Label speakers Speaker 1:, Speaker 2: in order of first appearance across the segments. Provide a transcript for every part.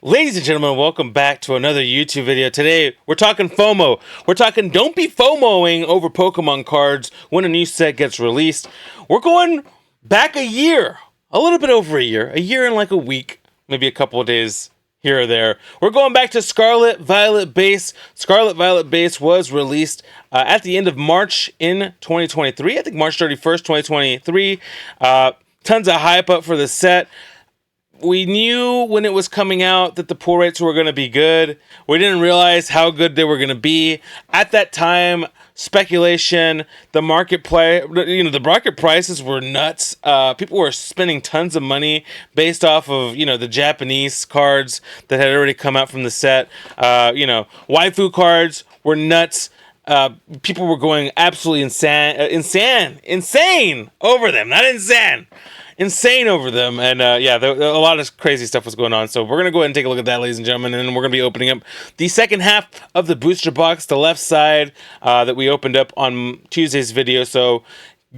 Speaker 1: Ladies and gentlemen, welcome back to another YouTube video. Today, we're talking FOMO. We're talking don't be FOMOing over Pokemon cards when a new set gets released. We're going back a year, a little bit over a year and like a week, maybe a couple of days here or there. We're going back to Scarlet Violet Base. Scarlet Violet Base was released at the end of March in 2023. I think March 31st, 2023. Tons of hype up for the set. We knew when it was coming out that the pull rates were going to be good. We didn't realize how good they were going to be. At that time, speculation, the market prices were nuts. People were spending tons of money based off of, the Japanese cards that had already come out from the set. Waifu cards were nuts. People were going absolutely insane over them. Not insane over them, and a lot of crazy stuff was going on. So we're gonna go ahead and take a look at that, ladies and gentlemen, and then we're gonna be opening up the second half of the booster box, the left side that we opened up on Tuesday's video. So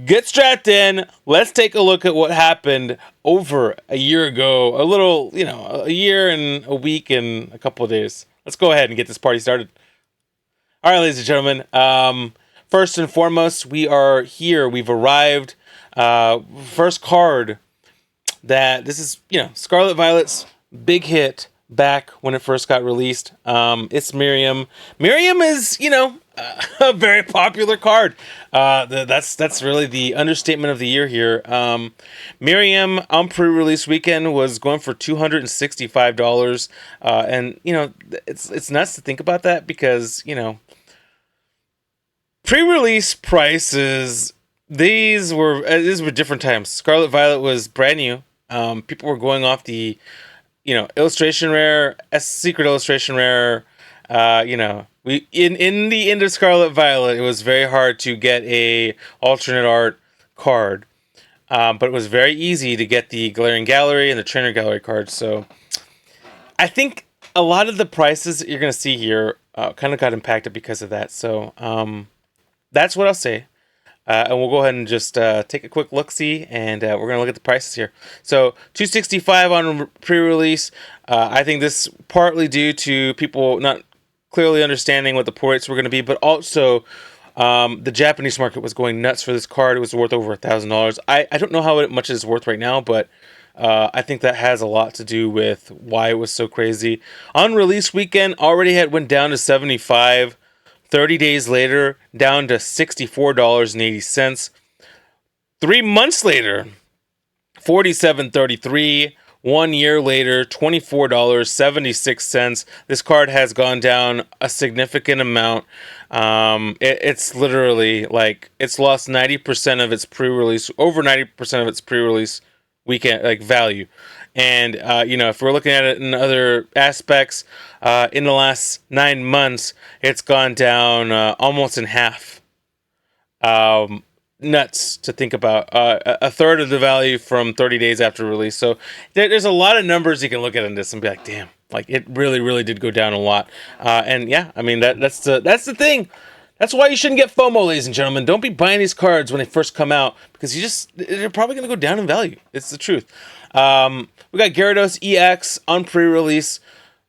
Speaker 1: get strapped in. Let's take a look at what happened over a year ago. A year and a week and a couple of days. Let's go ahead and get this party started. All right, ladies and gentlemen. First and foremost, we are here. We've arrived. First card that this is, Scarlet Violet's big hit back when it first got released. It's Miriam. Miriam is, a very popular card. That's really the understatement of the year here. Miriam on pre-release weekend was going for $265. And it's nuts to think about that because, pre-release prices, these were different times. Scarlet Violet was brand new. People were going off the, illustration rare, secret illustration rare. We in the end of Scarlet Violet, it was very hard to get a alternate art card, but it was very easy to get the Galarian Gallery and the Trainer Gallery cards. So I think a lot of the prices that you're gonna see here kind of got impacted because of that. So that's what I'll say. And we'll go ahead and just take a quick look-see, and we're going to look at the prices here. So, $265 on pre-release. I think this partly due to people not clearly understanding what the pull rates were going to be, but also the Japanese market was going nuts for this card. It was worth over $1,000. I don't know how much it's worth right now, but I think that has a lot to do with why it was so crazy. On release weekend, already went down to $75. 30 days later, down to $64.80. 3 months later, $47.33. 1 year later, $24.76. This card has gone down a significant amount. It's literally it's lost 90% of its pre-release, over 90% of its pre-release weekend value. And if we're looking at it in other aspects, in the last 9 months, it's gone down almost in half. Nuts to think about. A third of the value from 30 days after release. So there's a lot of numbers you can look at in this and be like, damn, it really, really did go down a lot. That's the thing. That's why you shouldn't get FOMO, ladies and gentlemen. Don't be buying these cards when they first come out because they're probably going to go down in value. It's the truth. We got Gardava EX on pre-release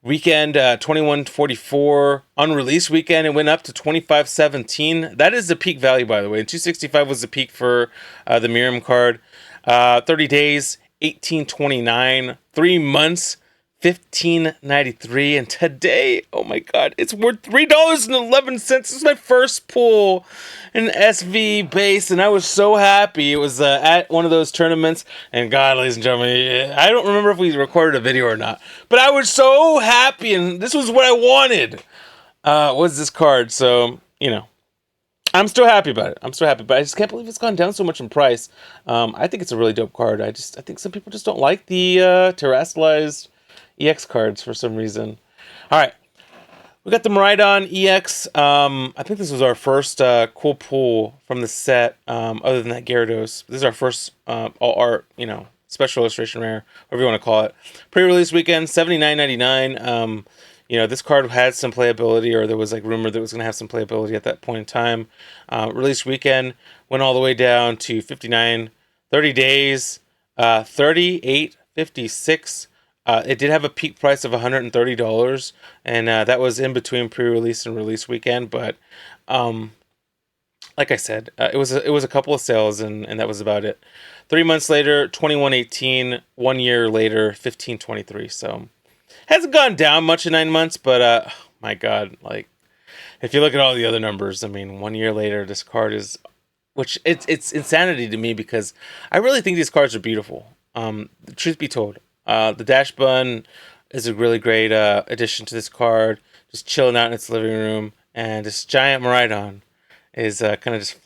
Speaker 1: weekend, 2144. On release weekend, it went up to 2517. That is the peak value, by the way. And 265 was the peak for the Miriam card. 30 days, 1829. 3 months, $15.93, and today, oh my god, it's worth $3.11. This is my first pull in SV base, and I was so happy. It was at one of those tournaments, and god, ladies and gentlemen, I don't remember if we recorded a video or not, but I was so happy, and this was what I wanted. Was this card? So I'm still happy about it. But I just can't believe it's gone down so much in price. I think it's a really dope card. I think some people just don't like the terrestrialized EX cards for some reason. All right, we got the Marion EX. I think this was our first cool pull from the set. Other than that, Gyarados. This is our first all art, special illustration rare, whatever you want to call it. Pre-release weekend, $79.99. This card had some playability, or there was rumor that it was going to have some playability at that point in time. Release weekend went all the way down to $59. 30 days, $38.56. It did have a peak price of $130, and that was in between pre-release and release weekend. But like I said, it was a couple of sales, and that was about it. 3 months later, 2118. 1 year later, 1523. So hasn't gone down much in 9 months, but my God, like if you look at all the other numbers, I mean, 1 year later, this card is, which it's insanity to me because I really think these cards are beautiful. The truth be told, the Dash Bun is a really great addition to this card. Just chilling out in its living room, and this giant Maridon is kind of just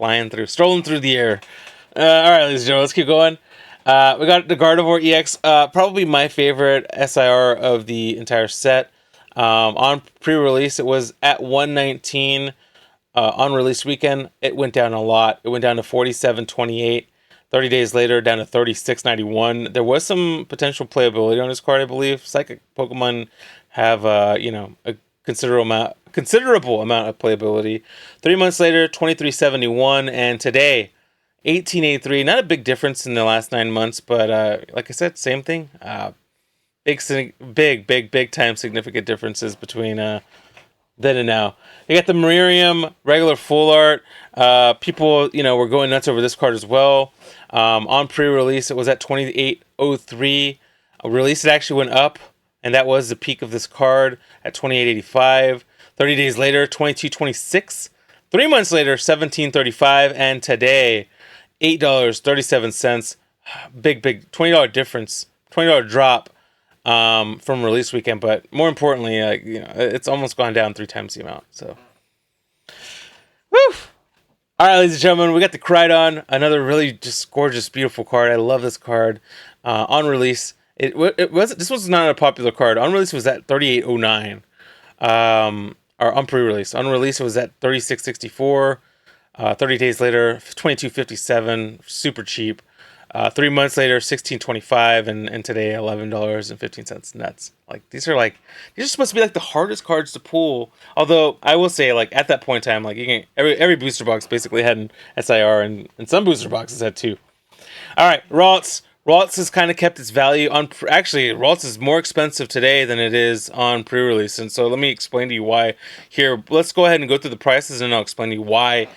Speaker 1: strolling through the air. All right, ladies and gentlemen, let's keep going. We got the Gardava EX, probably my favorite SIR of the entire set. On pre-release, it was at 119. On release weekend, it went down a lot. It went down to 47.28. 30 days later, down to 36.91. There was some potential playability on this card, I believe. Psychic Pokemon have, a considerable amount of playability. 3 months later, 23.71, and today, 18.83. Not a big difference in the last 9 months, but like I said, same thing. Big time significant differences between then and now. You got the Mimirium Regular Full Art. People, were going nuts over this card as well. On pre-release, it was at 28.03. Release, it actually went up, and that was the peak of this card at 28.85. 30 days later, 22.26. 3 months later, 17.35, and today, $8.37. Big $20 difference, $20 drop from release weekend, but more importantly, it's almost gone down 3 times the amount. So, woo! All right, ladies and gentlemen, we got the Crydon, another really just gorgeous, beautiful card. I love this card. On release, this was not a popular card. On release, it was at 38.09. Or on pre-release. On release, it was at 36.64. 30 days later, 22.57. Super cheap. 3 months later, 16.25, and today $11.15. Nuts. Like these are supposed to be like the hardest cards to pull. Although I will say, like at that point in time, like you can every booster box basically had an SIR, and some booster boxes had 2. All right, Ralts. Ralts has kind of kept its value on. Actually, Ralts is more expensive today than it is on pre-release, and so let me explain to you why. Here, let's go ahead and go through the prices, and I'll explain to you why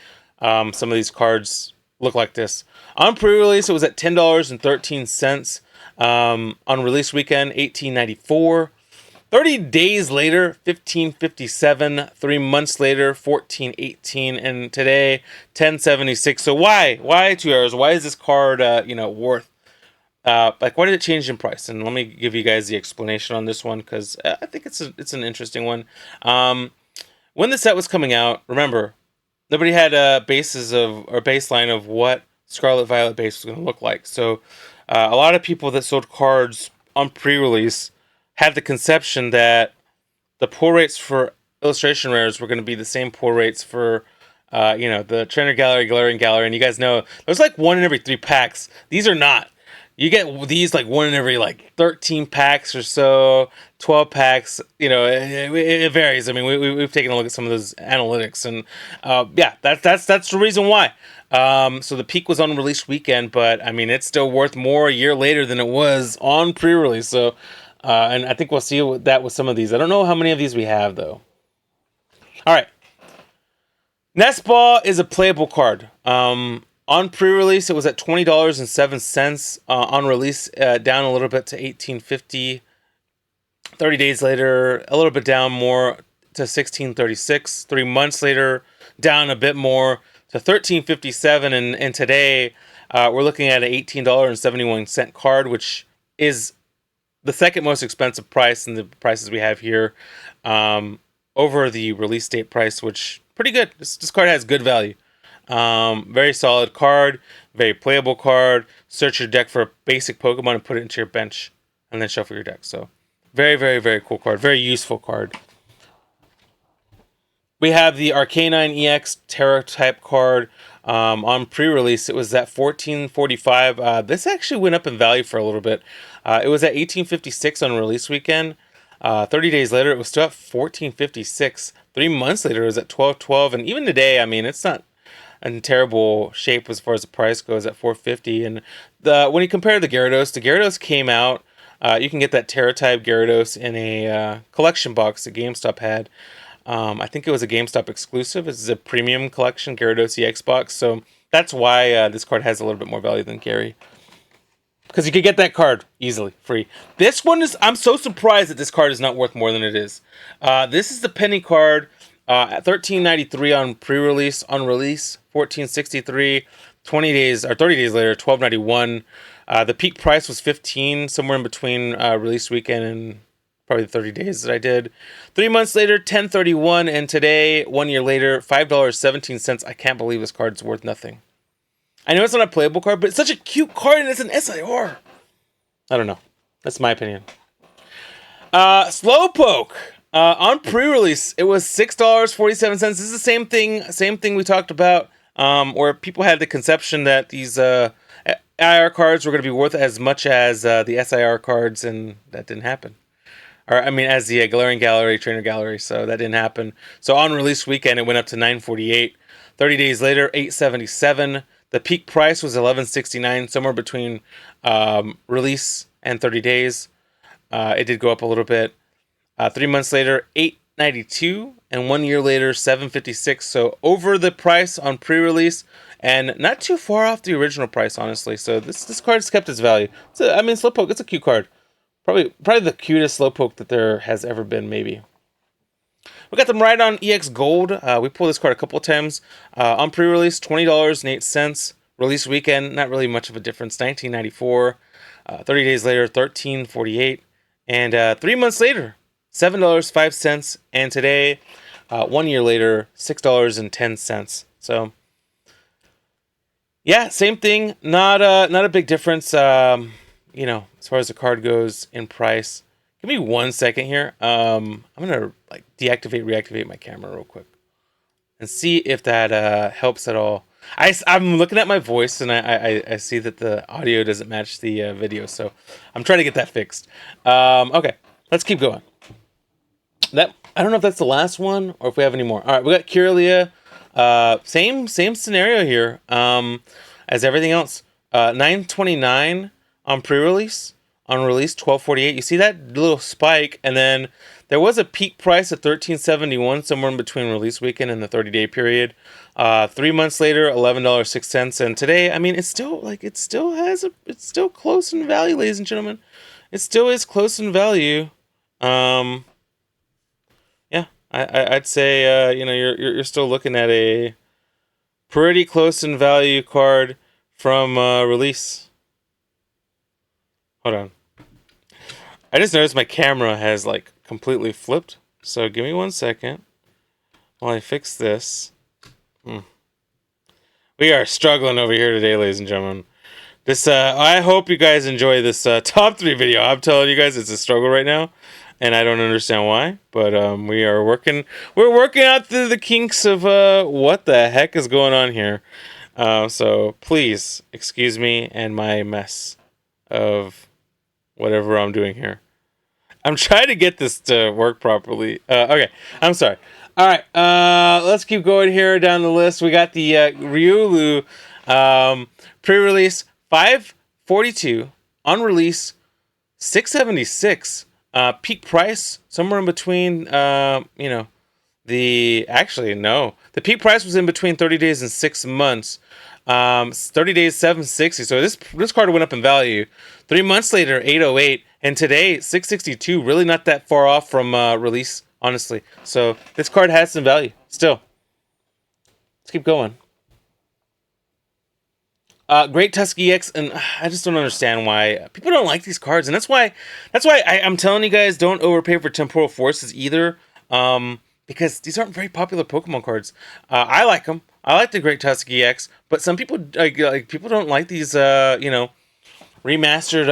Speaker 1: some of these cards look like this. On pre-release, it was at $10.13. On release weekend, $18.94. 30 days later, $15.57. 3 months later, $14.18. And today, $10.76. So why? Why 2 hours? Why is this card, worth? Why did it change in price? And let me give you guys the explanation on this one, because I think it's an interesting one. When the set was coming out, remember, nobody had a baseline of what Scarlet Violet Base was going to look like. So a lot of people that sold cards on pre-release had the conception that the pull rates for illustration rares were going to be the same pull rates for the Trainer Gallery, Galarian Gallery. And you guys know there's like 1 in every 3 packs. These are not. You get these like 1 in every 13 packs or so, 12 packs. It varies. I mean, we've taken a look at some of those analytics, and that's the reason why. So the peak was on release weekend, but I mean, it's still worth more a year later than it was on pre-release. So, and I think we'll see that with some of these. I don't know how many of these we have though. All right, Nestball is a playable card. On pre-release, it was at $20.07. On release, down a little bit to $18.50. 30 days later, a little bit down more to $16.36. 3 months later, down a bit more to $13.57. And today, we're looking at an $18.71 card, which is the second most expensive price in the prices we have here, over the release date price, which pretty good. This card has good value. Very solid card, very playable card. Search your deck for a basic Pokemon and put it into your bench, and then shuffle your deck. So, very, very, very cool card. Very useful card. We have the Arcanine EX Terra type card. On pre-release, it was at $14.45. This actually went up in value for a little bit. It was at $18.56 on release weekend. 30 days later, it was still at $14.56. 3 months later, it was at $12.12. And even today, I mean, it's not in terrible shape as far as the price goes at $4.50. And when you compare the Gyarados came out You can get that Terra-type Gyarados in a collection box that GameStop had. I think it was a GameStop exclusive. This is a premium collection Gyarados EX box, so that's why this card has a little bit more value than Gary. Because you could get that card easily, free. This one is... I'm so surprised that this card is not worth more than it is. This is the penny card at $13.93 on pre-release. On release, $14.63. 20 days or 30 days later, $12.91. The peak price was $15, somewhere in between release weekend and probably the 30 days that I did. 3 months later, $10.31, and today, 1 year later, $5.17. I can't believe this card's worth nothing. I know it's not a playable card, but it's such a cute card and it's an SIR. I don't know. That's my opinion. Slowpoke. On pre-release, it was $6.47. This is the same thing we talked about, where people had the conception that these IR cards were going to be worth as much as the SIR cards, and that didn't happen. Or, I mean, as the Galarian Gallery, Trainer Gallery, so that didn't happen. So on release weekend, it went up to $9.48. 30 days later, $8.77. The peak price was $11.69, somewhere between release and 30 days. It did go up a little bit. 3 months later, $8.92, and 1 year later, $7.56. So over the price on pre-release, and not too far off the original price, honestly. So this card's kept its value. I mean, Slowpoke, it's a cute card. Probably the cutest Slowpoke that there has ever been, maybe. We got the Marion EX Gold. We pulled this card a couple of times. On pre-release, $20.08. Release weekend, not really much of a difference, $19.94. 30 days later, $13.48. And 3 months later, $7.05. And today, 1 year later, $6.10. So, yeah, same thing. Not a big difference, you know, as far as the card goes in price. Give me 1 second here. I'm gonna like reactivate my camera real quick and see if that helps at all. I'm looking at my voice and I see that the audio doesn't match the video, so I'm trying to get that fixed. Okay, let's keep going. I don't know if that's the last one or if we have any more. All right, we got Kirlia. Same scenario here as everything else. $9.29 on pre-release. On release, $12.48. You see that little spike, and then there was a peak price of $13.71 somewhere in between release weekend and the 30-day period. 3 months later, $11.06, and today, I mean, it's still close in value, ladies and gentlemen. It still is close in value. Yeah, I'd say you know, you're still looking at a pretty close in value card from release. Hold on. I just noticed my camera has like completely flipped. So give me 1 second while I fix this. We are struggling over here today, ladies and gentlemen. This I hope you guys enjoy this top 3 video. I'm telling you guys, it's a struggle right now, and I don't understand why. But we're working out through the kinks of what the heck is going on here. So please excuse me and my mess of whatever I'm doing here. I'm trying to get this to work properly. Okay, I'm sorry. All right, let's keep going here down the list. We got the Rulu pre-release $5.42, on release $6.76. Peak price somewhere in between. You know, the peak price was in between 30 days and 6 months. 30 days, $7.60. So this card went up in value. 3 months later, $8.08, and today $6.62. Really not that far off from release, honestly. So this card has some value still. Let's keep going. Great Tusk EX, and I just don't understand why people don't like these cards, and that's why I'm telling you guys, don't overpay for Temporal Forces either. Because these aren't very popular Pokemon cards. I like them. I like the Great Tusk EX, but some people like people don't like these, you know, remastered,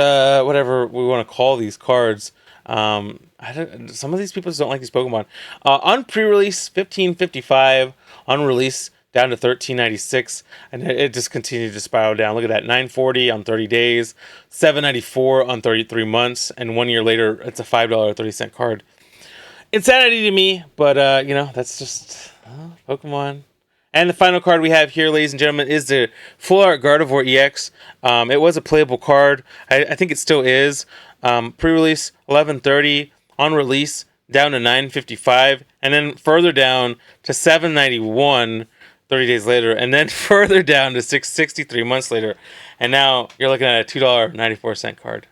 Speaker 1: whatever we want to call these cards. Some of these people just don't like these Pokemon. On pre-release, $15.55. On release, down to $13.96, and it just continued to spiral down. Look at that, $9.40 on 30 days, $7.94 on 33 months, and 1 year later, it's a $5.30 card. Insanity to me, but you know, that's just Pokemon. And the final card we have here, ladies and gentlemen, is the Full Art Gardava EX. It was a playable card. I think it still is. Pre-release 1130, on release down to 955, and then further down to 791 30 days later, and then further down to 663 months later. And now you're looking at a $2.94 card.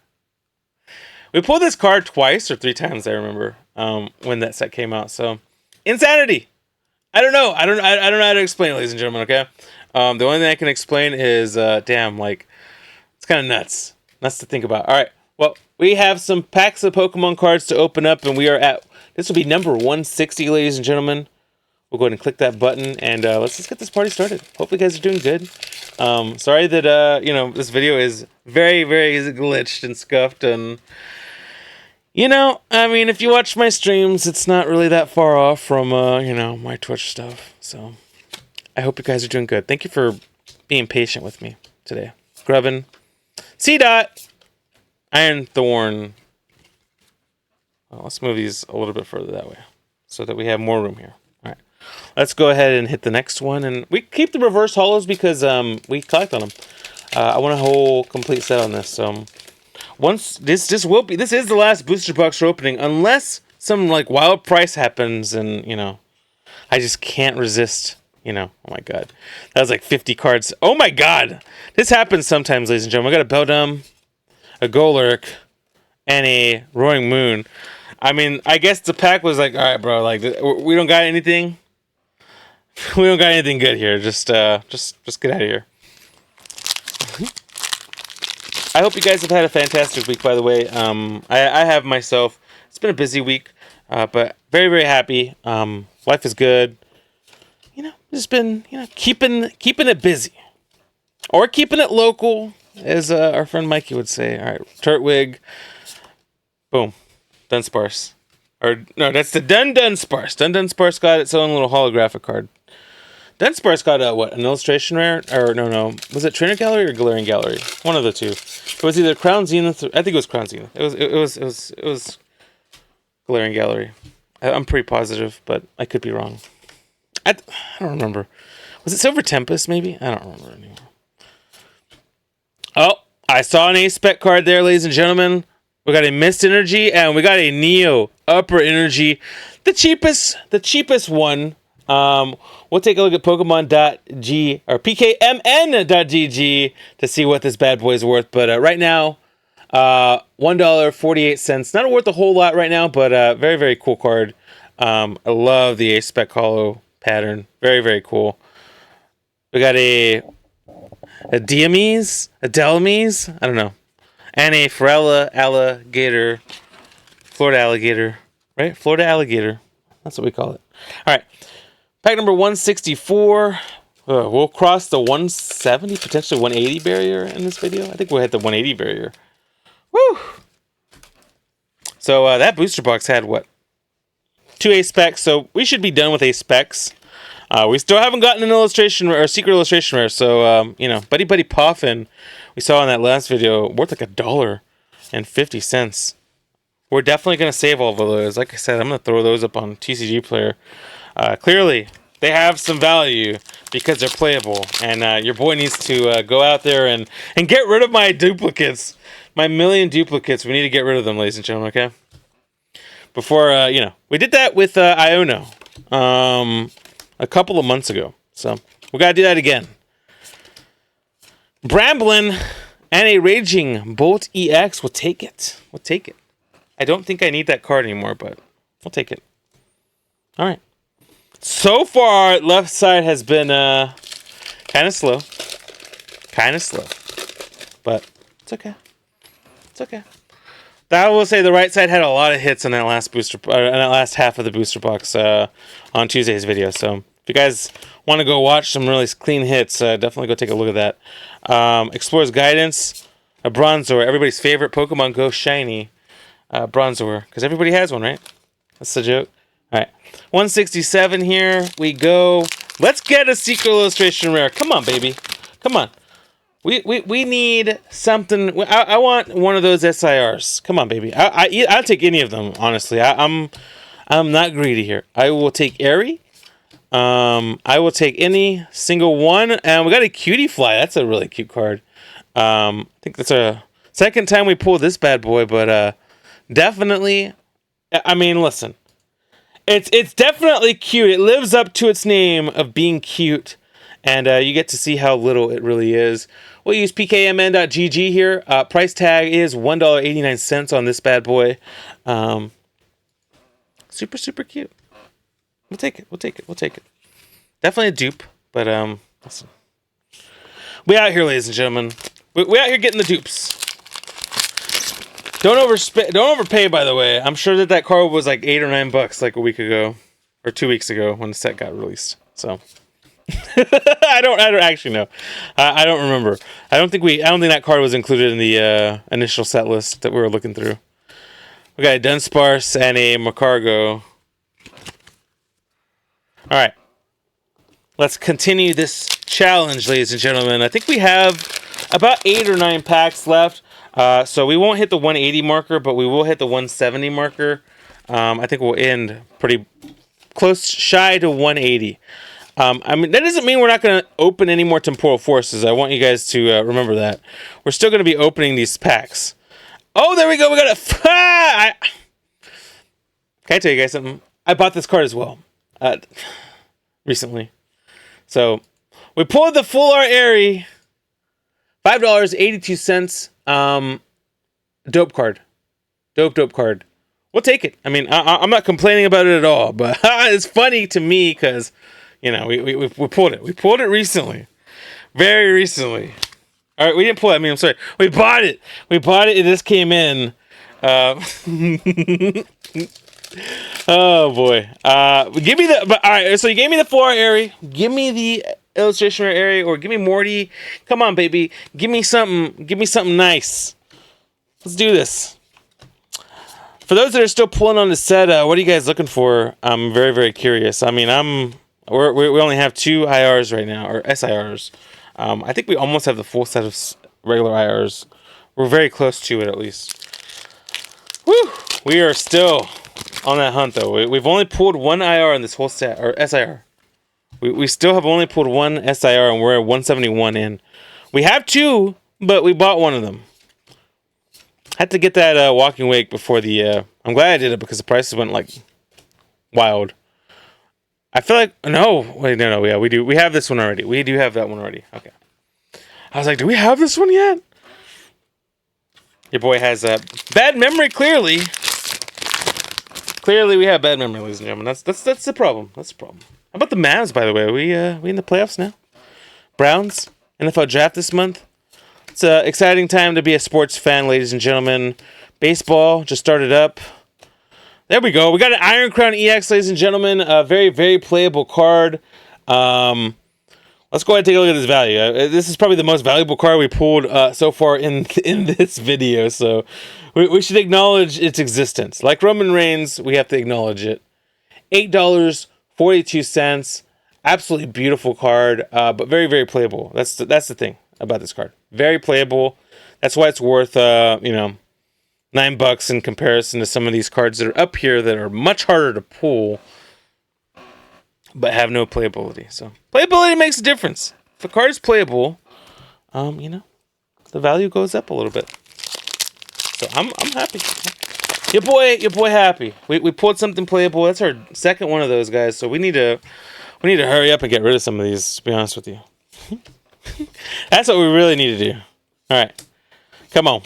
Speaker 1: We pulled this card twice or 3 times, I remember, when that set came out. So, insanity. I don't know. I don't know how to explain it, ladies and gentlemen. Okay. The only thing I can explain is, damn, like, it's kind of nuts. Nuts to think about. All right. Well, we have some packs of Pokemon cards to open up, and we are at, this will be number 160, ladies and gentlemen. We'll go ahead and click that button, and let's just get this party started. Hopefully, you guys are doing good. Sorry that you know, this video is very, very glitched and scuffed, and you know, I mean, if you watch my streams, it's not really that far off from you know, my Twitch stuff. So I hope you guys are doing good. Thank you for being patient with me today. Grubbin, C-Dot, Iron Thorn. Well, let's move these a little bit further that way so that we have more room here. All right, let's go ahead and hit the next one, and we keep the reverse holos because we collect on them. I want a whole complete set on this. So once this is the last booster box we're opening, unless some like wild price happens, and you know, I just can't resist. You know, oh my god, that was like 50 cards. Oh my god, this happens sometimes, ladies and gentlemen. I got a Beldum, a Golurk, and a Roaring Moon. I mean, I guess the pack was like, all right, bro, like we don't got anything. We don't got anything good here. Just get out of here. I hope you guys have had a fantastic week, by the way. I have myself. It's been a busy week, but very, very happy. Life is good. You know, just been, you know, keeping it busy. Or keeping it local, as our friend Mikey would say. All right, Turtwig. Boom. Dunsparce. Or, no, that's the Dunsparce. Dunsparce got its own little holographic card. Dunsparce got a, what, an illustration rare? Or, no. Was it Trainer Gallery or Galarian Gallery? One of the two. It was either Crown Zenith, I think it was Crown Zenith. It was Galarian Gallery. I'm pretty positive, but I could be wrong. I don't remember. Was it Silver Tempest, maybe? I don't remember anymore. Oh, I saw an A-Spec card there, ladies and gentlemen. We got a Mist Energy, and we got a Neo Upper Energy. The cheapest one. We'll take a look at Pokemon.g or PKMN.gg to see what this bad boy is worth. But right now, $1.48. Not worth a whole lot right now, but very, very cool card. I love the A-Spec Hollow pattern. Very, very cool. We got a Delamise, I don't know, and a Florida Alligator, right? Florida Alligator. That's what we call it. All right. Pack number 164. We'll cross the 170, potentially 180 barrier in this video. I think we'll hit the 180 barrier. Woo! So that booster box had what? 2 A-Specs, so we should be done with A-Specs. We still haven't gotten an illustration or secret illustration rare, so you know, Buddy Poffin, we saw in that last video, worth like $1.50. We're definitely gonna save all of those. Like I said, I'm gonna throw those up on TCG Player. Clearly, they have some value because they're playable, and your boy needs to go out there and get rid of my duplicates, my million duplicates. We need to get rid of them, ladies and gentlemen. Okay. Before you know, we did that with Iono a couple of months ago, so we gotta do that again. Bramblin and a Raging Bolt EX. We'll take it. We'll take it. I don't think I need that card anymore, but we'll take it. All right. So far, left side has been kind of slow, but it's okay. It's okay. I will say the right side had a lot of hits in that last booster, in that last half of the booster box on Tuesday's video. So if you guys want to go watch some really clean hits, definitely go take a look at that. Explorer's Guidance, a Bronzor, everybody's favorite Pokemon Go shiny Bronzor, because everybody has one, right? That's the joke. All right, 167 here we go. Let's get a secret illustration rare. Come on, baby. Come on. We need something. I want one of those SIRs. Come on, baby. I'll take any of them, honestly. I'm not greedy here. I will take Airy. I will take any single one. And we got a Cutie Fly. That's a really cute card. I think that's a second time we pulled this bad boy, but definitely. I mean, listen, it's definitely cute. It lives up to its name of being cute, and you get to see how little it really is. We'll use pkmn.gg here. Price tag is $1.89 on this bad boy. Super, super cute. We'll take it. We'll take it. We'll take it. Definitely a dupe, but listen. We out here, ladies and gentlemen. We out here getting the dupes. Don't overpay, by the way. I'm sure that card was like $8 or $9 like a week ago, or 2 weeks ago when the set got released. So I don't actually know. I don't remember. I don't think that card was included in the initial set list that we were looking through. We got a Dunsparce and a Macargo. All right, let's continue this challenge, ladies and gentlemen. I think we have about 8 or 9 packs left. So we won't hit the 180 marker, but we will hit the 170 marker. I think we'll end pretty close, shy to 180. I mean, that doesn't mean we're not going to open any more Temporal Forces. I want you guys to remember that. We're still going to be opening these packs. Oh, there we go. We got a... Can I tell you guys something? I bought this card as well. Recently. So, we pulled the Full Art Airy. $5.82. Dope card. Dope card. We'll take it. I mean, I'm not complaining about it at all, but it's funny to me because, you know, we pulled it. We pulled it recently. Very recently. All right, we didn't pull it. I mean, I'm sorry. We bought it. We bought it. It just came in. Oh, boy. Give me the... All right, so you gave me the Full Art Airy. Give me the illustration area, or give me Morty. Come on, baby. Give me something. Give me something nice. Let's do this. For those that are still pulling on the set, what are you guys looking for? I'm very, very curious. I mean, we only have 2 IRs right now, or SIRs. I think we almost have the full set of regular IRs. We're very close to it, at least. Woo! We are still on that hunt, though. We've only pulled 1 IR in this whole set, or SIR. We still have only pulled 1 SIR, and we're at 171 in. We have 2, but we bought 1 of them. Had to get that walking wake before the... I'm glad I did it because the prices went, like, wild. I feel like... No. Wait, no. Yeah, we do. We have this one already. We do have that one already. Okay. I was like, do we have this one yet? Your boy has a bad memory, clearly. Clearly, we have bad memory, ladies and gentlemen. That's the problem. That's the problem. How about the Mavs, by the way? We in the playoffs now? Browns? NFL draft this month? It's an exciting time to be a sports fan, ladies and gentlemen. Baseball just started up. There we go. We got an Iron Crown EX, ladies and gentlemen. A very, very playable card. Let's go ahead and take a look at this value. This is probably the most valuable card we pulled so far in this video. So we should acknowledge its existence. Like Roman Reigns, we have to acknowledge it. $8.42. Absolutely beautiful card, but very, very playable. That's the thing about this card. Very playable. That's why it's worth $9 in comparison to some of these cards that are up here that are much harder to pull, but have no playability. So playability makes a difference. If a card is playable, the value goes up a little bit. So I'm happy. Your boy happy. We pulled something playable. That's our second one of those guys. So we need to hurry up and get rid of some of these, to be honest with you. That's what we really need to do. All right. Come on.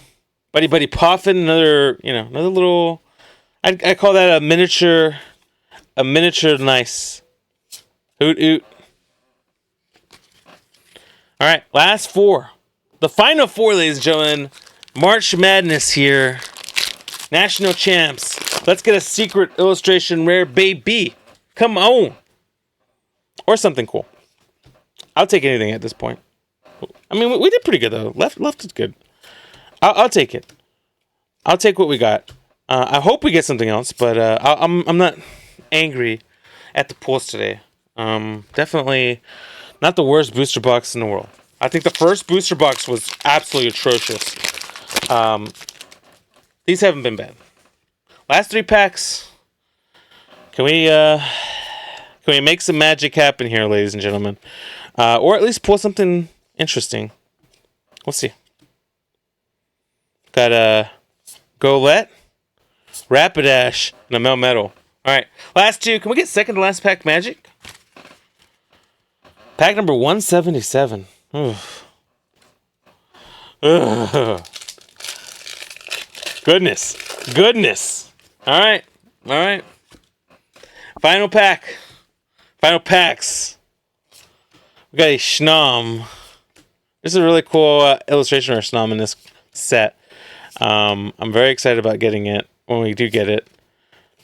Speaker 1: Buddy Poffin, another little, I call that a miniature nice. Hoot hoot. All right, last 4. The final 4, ladies and gentlemen. March Madness here. National champs. Let's get a secret illustration rare, baby. Come on. Or something cool. I'll take anything at this point. I mean, we did pretty good, though. Left is good. I'll take it. I'll take what we got. I hope we get something else, but I'm not angry at the pulls today. Definitely not the worst booster box in the world. I think the first booster box was absolutely atrocious. These haven't been bad. Last 3 packs. Can we Can we make some magic happen here, ladies and gentlemen? Or at least pull something interesting. We'll see. Got a Golett, Rapidash, and a Melmetal. Alright, last two. Can we get second to last pack magic? Pack number 177. Ugh. Ugh. Goodness. Alright. Final pack. Final packs. We got a Schnom. This is a really cool illustration of a Schnom in this set. I'm very excited about getting it when we do get it.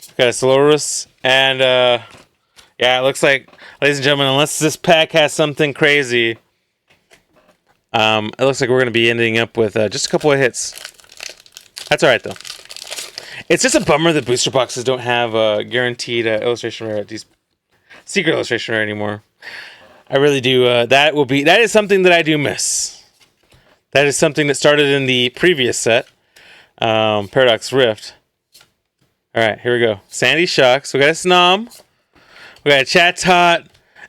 Speaker 1: We got a Solorus, and yeah, it looks like, ladies and gentlemen, unless this pack has something crazy, it looks like we're going to be ending up with just a couple of hits. That's alright, though. It's just a bummer that booster boxes don't have a guaranteed illustration rare, these secret illustration rare anymore. I really do. That is something that I do miss. That is something that started in the previous set, Paradox Rift. Alright, here we go. Sandy Shocks. We got a Snom. We got a Chatot.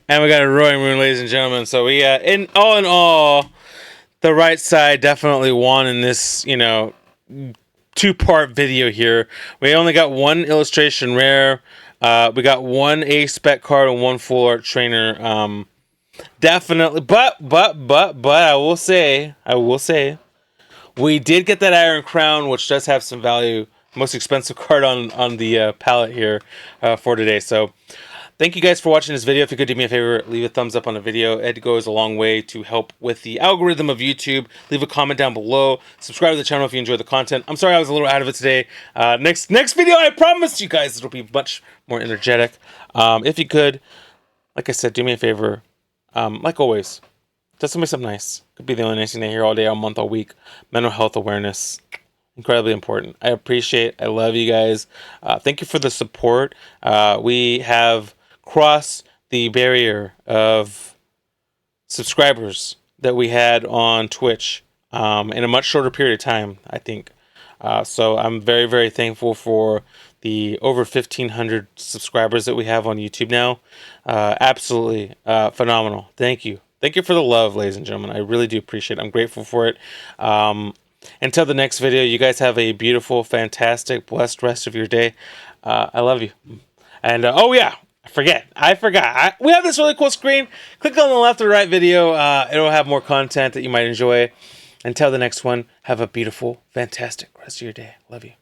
Speaker 1: And we got a Roaring Moon, ladies and gentlemen. So we, in all, the right side definitely won in this, two-part video here. We only got one illustration rare. We got one A-Spec card and one full art trainer. Definitely, but I will say, we did get that Iron Crown, which does have some value. Most expensive card on the palette here for today. So thank you guys for watching this video. If you could do me a favor, leave a thumbs up on the video. It goes a long way to help with the algorithm of YouTube. Leave a comment down below. Subscribe to the channel if you enjoy the content. I'm sorry I was a little out of it today. Next video, I promise you guys it'll be much more energetic. If you could, like I said, do me a favor. Like always, just something nice. Could be the only nice thing I hear all day, all month, all week. Mental health awareness. Incredibly important. I love you guys. Thank you for the support. We have crossed the barrier of subscribers that we had on Twitch in a much shorter period of time, I think. So I'm very, very thankful for the over 1,500 subscribers that we have on YouTube now. Absolutely phenomenal. Thank you. Thank you for the love, ladies and gentlemen. I really do appreciate it. I'm grateful for it. Until the next video, you guys have a beautiful, fantastic, blessed rest of your day. I love you. And, oh yeah, I forgot. We have this really cool screen. Click on the left or right video. It'll have more content that you might enjoy. Until the next one, have a beautiful, fantastic rest of your day. Love you.